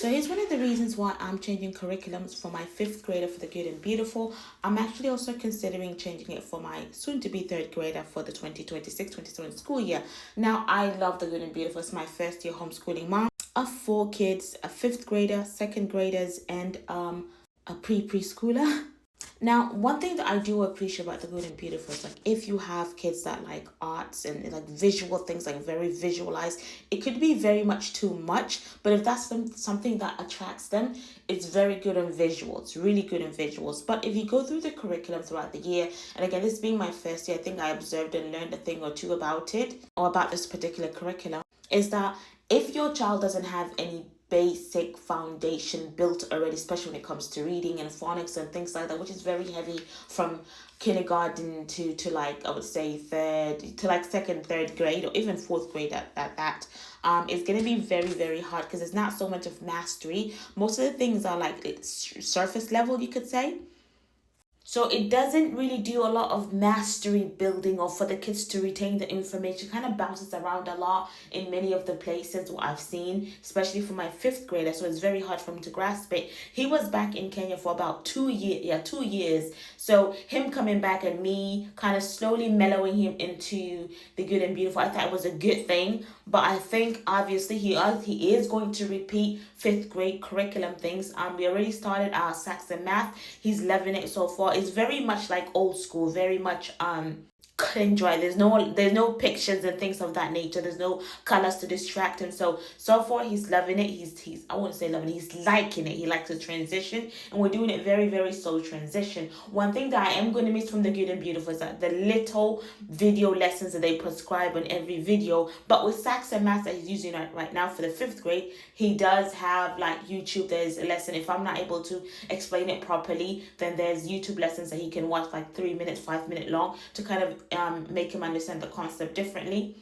So here's one of the reasons why I'm changing curriculums for my fifth grader for the Good and Beautiful. I'm actually also considering changing it for my soon-to-be third grader for the 2026-2027 school year. Now, I love the Good and Beautiful. It's my first year homeschooling mom of four kids, a fifth grader, second graders, and a preschooler. Now, one thing that I do appreciate about the Good and Beautiful is like if you have kids that like arts and like visual things, like very visualized, it could be very much too much. But if that's something that attracts them, it's very good on visuals. It's really good on visuals. But if you go through the curriculum throughout the year, and again, this being my first year, I think I observed and learned a thing or two about it or about this particular curriculum, is that if your child doesn't have any basic foundation built already, especially when it comes to reading and phonics and things like that, which is very heavy from kindergarten to like I would say third to like second, third grade, or even fourth grade at that. It's going to be very, very hard because it's not so much of mastery. Most of the things are like it's surface level, you could say. So it doesn't really do a lot of mastery building or for the kids to retain the information. It kind of bounces around a lot in many of the places what I've seen, especially for my fifth grader. So it's very hard for him to grasp it. He was back in Kenya for about 2 years. Yeah, 2 years. So him coming back and me kind of slowly mellowing him into the Good and Beautiful, I thought it was a good thing. But I think obviously he is going to repeat fifth grade curriculum things. We already started our Saxon math. He's loving it so far. It's very much like old school, very much cut and dry. There's no pictures and things of that nature. There's no colors to distract him. So far he's loving it. He's I wouldn't say loving it, he's liking it. He likes the transition, and we're doing it very, very slow transition. One thing that I am going to miss from the Good and Beautiful is that the little video lessons that they prescribe on every video. But with Saxon math that he's using right now for the fifth grade, he does have like YouTube. There's a lesson. If I'm not able to explain it properly, then there's YouTube lessons that he can watch, like 3 minutes, 5 minute long, to kind of make him understand the concept differently.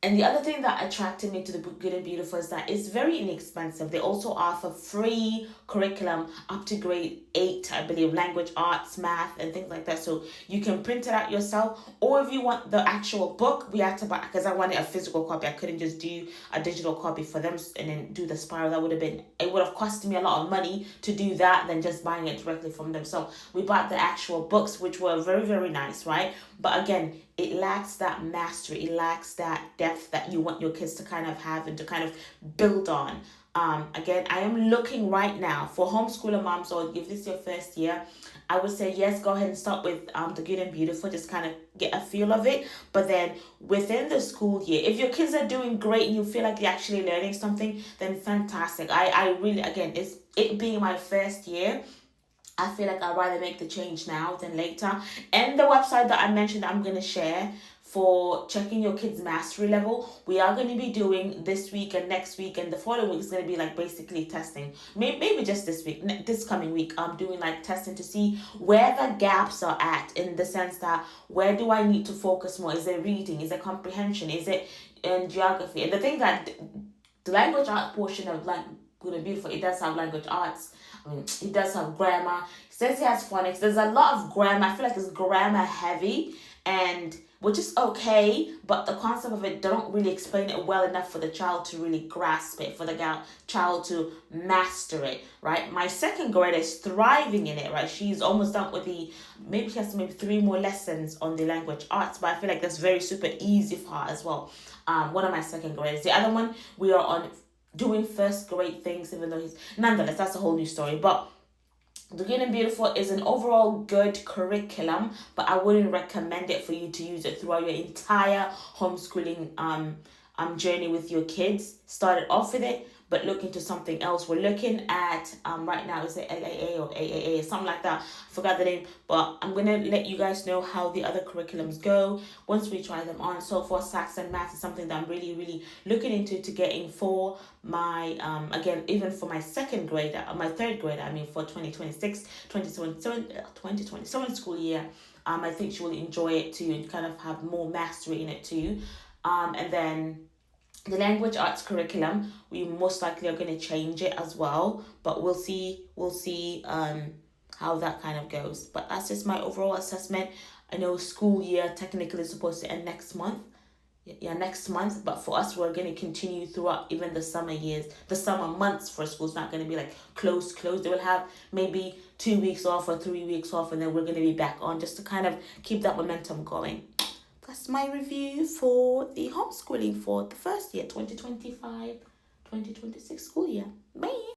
And the other thing that attracted me to the Good and Beautiful is that it's very inexpensive. They also offer free curriculum up to grade 8, I believe, language, arts, math, and things like that. So you can print it out yourself, or if you want the actual book, we had to buy, because I wanted a physical copy. I couldn't just do a digital copy for them and then do the spiral. It would have cost me a lot of money to do that than just buying it directly from them. So we bought the actual books, which were very, very nice, right? But again, it lacks that mastery. It lacks that depth that you want your kids to kind of have and to kind of build on. Again, I am looking right now for homeschooler moms, or if this is your first year, I would say yes, go ahead and start with the Good and Beautiful, just kind of get a feel of it. But then within the school year, if your kids are doing great and you feel like you're actually learning something, then fantastic. I really, again, it's it being my first year, I feel like I'd rather make the change now than later. And the website that I mentioned I'm going to share for checking your kids' mastery level, we are going to be doing this week and next week, and the following week is going to be like basically testing. Maybe just this week, this coming week, I'm doing like testing to see where the gaps are at, in the sense that where do I need to focus more? Is it reading? Is it comprehension? Is it in geography? And the thing that the language art portion of like Good and Beautiful, it does have language arts. It does have grammar. It says it has phonics. There's a lot of grammar. I feel like it's grammar heavy, and which is okay, but the concept of it, they don't really explain it well enough for the child to really grasp it, for the child to master it, right? My second grader is thriving in it, right? She's almost done with maybe she has maybe 3 more lessons on the language arts, but I feel like that's very super easy for her as well. One of my second graders. The other one, we are on doing first grade things, even though nonetheless, that's a whole new story. But the Good and Beautiful is an overall good curriculum, but I wouldn't recommend it for you to use it throughout your entire homeschooling journey with your kids. Started off with it, but look into something else. We're looking at right now, is it LAA or AAA, something like that? I forgot the name, but I'm gonna let you guys know how the other curriculums go once we try them on. So for Saxon math is something that I'm really, really looking into to getting for my again, even for my second grader, my third grader, I mean for 2027 school year. I think she will enjoy it too and kind of have more mastery in it too. And then the language arts curriculum, we most likely are going to change it as well, but we'll see how that kind of goes. But that's just my overall assessment. I know school year technically is supposed to end next month. next month. But for us, we're going to continue throughout even the summer years, the summer months for school. It's not going to be like closed. They will have maybe 2 weeks off or 3 weeks off, and then we're going to be back on, just to kind of keep that momentum going. That's my review for the homeschooling for the first year, 2025-2026 school year. Bye.